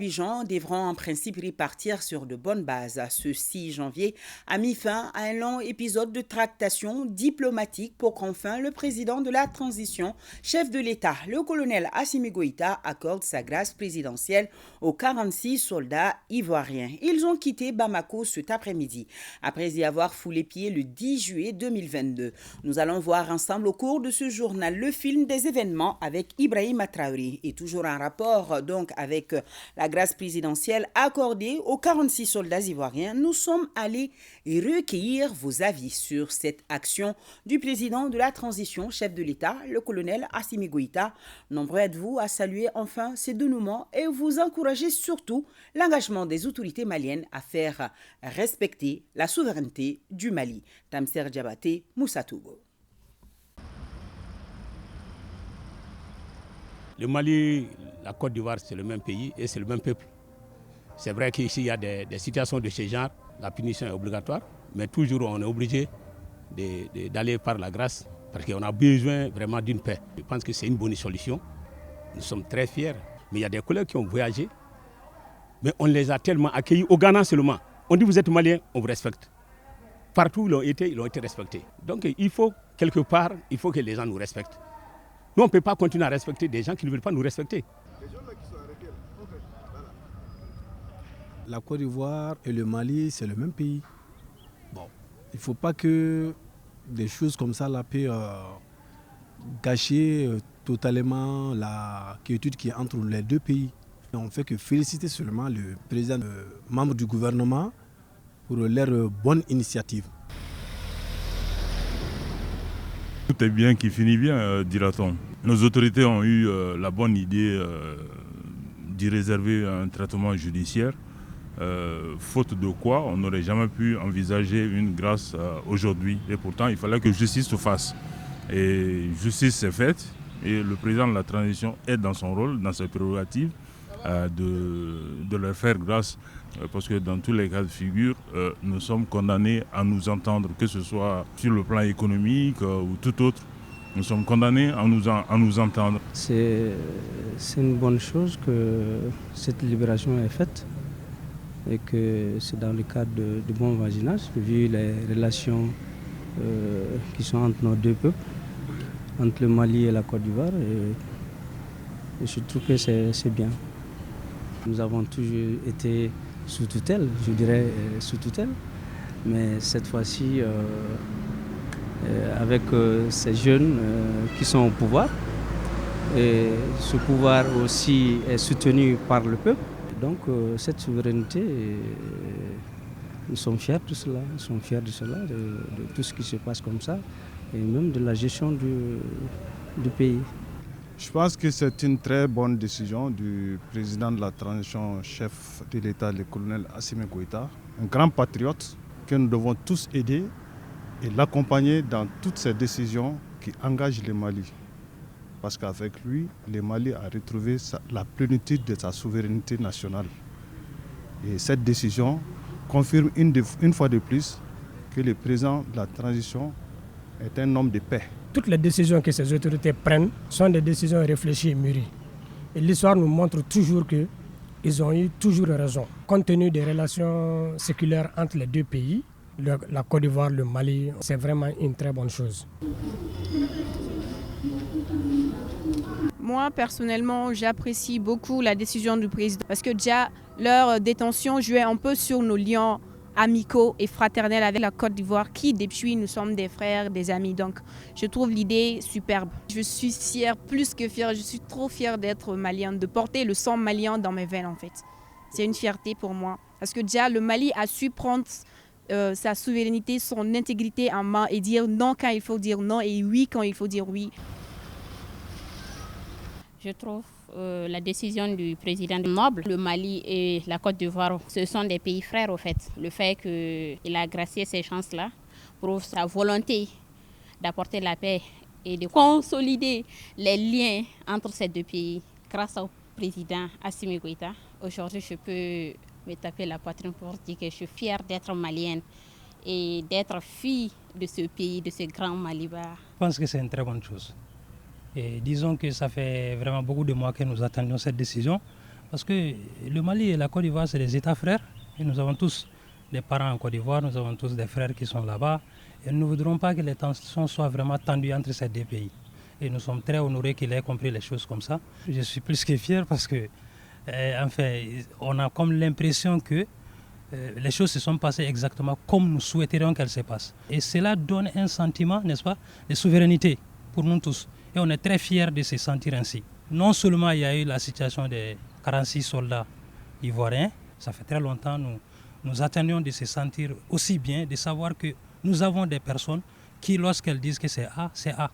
d'Abidjan devront en principe repartir sur de bonnes bases. Ce 6 janvier a mis fin à un long épisode de tractation diplomatique pour qu'enfin le président de la transition, chef de l'État, le colonel Assimi Goïta, accorde sa grâce présidentielle aux 46 soldats ivoiriens. Ils ont quitté Bamako cet après-midi, après y avoir foulé pied le 10 juillet 2022. Nous allons voir ensemble au cours de ce journal le film des événements avec Ibrahima Traoré et toujours en rapport donc avec la grâce présidentielle accordée aux 46 soldats ivoiriens. Nous sommes allés recueillir vos avis sur cette action du président de la transition, chef de l'État, le colonel Assimi Goïta. Nombreux êtes-vous à saluer enfin ce dénouement et vous encourager surtout l'engagement des autorités maliennes à faire respecter la souveraineté du Mali. Tamser Diabaté, Moussa Togo. Le Mali, la Côte d'Ivoire, c'est le même pays et c'est le même peuple. C'est vrai qu'ici, il y a des situations de ce genre, la punition est obligatoire, mais toujours on est obligé d'aller par la grâce parce qu'on a besoin vraiment d'une paix. Je pense que c'est une bonne solution. Nous sommes très fiers, mais il y a des collègues qui ont voyagé, mais on les a tellement accueillis au Ghana seulement. On dit vous êtes Malien, on vous respecte. Partout où ils ont été respectés. Donc il faut, quelque part, il faut que les gens nous respectent. Nous, on ne peut pas continuer à respecter des gens qui ne veulent pas nous respecter. La Côte d'Ivoire et le Mali, c'est le même pays. Bon, il ne faut pas que des choses comme ça puissent gâcher totalement la quiétude qui est entre les deux pays. On ne fait que féliciter seulement le président, membre du gouvernement pour leur bonne initiative. Tout est bien qui finit bien, dira-t-on. Nos autorités ont eu la bonne idée d'y réserver un traitement judiciaire, faute de quoi on n'aurait jamais pu envisager une grâce aujourd'hui. Et pourtant, il fallait que justice se fasse. Et justice s'est faite et le président de la transition est dans son rôle, dans ses prérogatives, de leur faire grâce. Parce que dans tous les cas de figure, nous sommes condamnés à nous entendre, que ce soit sur le plan économique ou tout autre. Nous sommes condamnés à nous entendre. C'est une bonne chose que cette libération est faite et que c'est dans le cadre de bon voisinage, vu les relations qui sont entre nos deux peuples, entre le Mali et la Côte d'Ivoire. Et je trouve que c'est bien. Nous avons toujours été sous tutelle, je dirais sous tutelle, mais cette fois-ci avec ces jeunes qui sont au pouvoir, et ce pouvoir aussi est soutenu par le peuple. Donc cette souveraineté, nous sommes fiers de cela, de tout ce qui se passe comme ça, et même de la gestion du pays. Je pense que c'est une très bonne décision du président de la transition, chef de l'État, le colonel Assimi Goïta, un grand patriote que nous devons tous aider et l'accompagner dans toutes ces décisions qui engagent le Mali. Parce qu'avec lui, le Mali a retrouvé la plénitude de sa souveraineté nationale. Et cette décision confirme une fois de plus que le président de la transition est un homme de paix. Toutes les décisions que ces autorités prennent sont des décisions réfléchies et mûries. Et l'histoire nous montre toujours qu'ils ont eu toujours raison. Compte tenu des relations séculaires entre les deux pays, la Côte d'Ivoire, le Mali, c'est vraiment une très bonne chose. Moi, personnellement, j'apprécie beaucoup la décision du président parce que déjà, leur détention jouait un peu sur nos liens amicaux et fraternels avec la Côte d'Ivoire qui, depuis, nous sommes des frères, des amis. Donc, je trouve l'idée superbe. Je suis fière, plus que fière, je suis trop fière d'être malienne, de porter le sang malien dans mes veines en fait. C'est une fierté pour moi parce que déjà, le Mali a su prendre sa souveraineté, son intégrité en main et dire non quand il faut dire non et oui quand il faut dire oui. Je trouve la décision du président noble. Le Mali et la Côte d'Ivoire, ce sont des pays frères au fait. Le fait qu'il a gracié ces chances-là prouve sa volonté d'apporter la paix et de consolider les liens entre ces deux pays. Grâce au président Assimi Goïta, aujourd'hui je peux me taper la poitrine pour dire que je suis fière d'être malienne et d'être fille de ce pays, de ce grand Maliba. Je pense que c'est une très bonne chose. Et disons que ça fait vraiment beaucoup de mois que nous attendions cette décision. Parce que le Mali et la Côte d'Ivoire, c'est des États frères. Et nous avons tous des parents en Côte d'Ivoire, nous avons tous des frères qui sont là-bas. Et nous ne voudrons pas que les tensions soient vraiment tendues entre ces deux pays. Et nous sommes très honorés qu'il ait compris les choses comme ça. Je suis plus que fier parce que, on a comme l'impression que les choses se sont passées exactement comme nous souhaiterions qu'elles se passent. Et cela donne un sentiment, n'est-ce pas, de souveraineté pour nous tous. Et on est très fiers de se sentir ainsi. Non seulement il y a eu la situation des 46 soldats ivoiriens, ça fait très longtemps nous attendions de se sentir aussi bien, de savoir que nous avons des personnes qui, lorsqu'elles disent que c'est A, c'est A.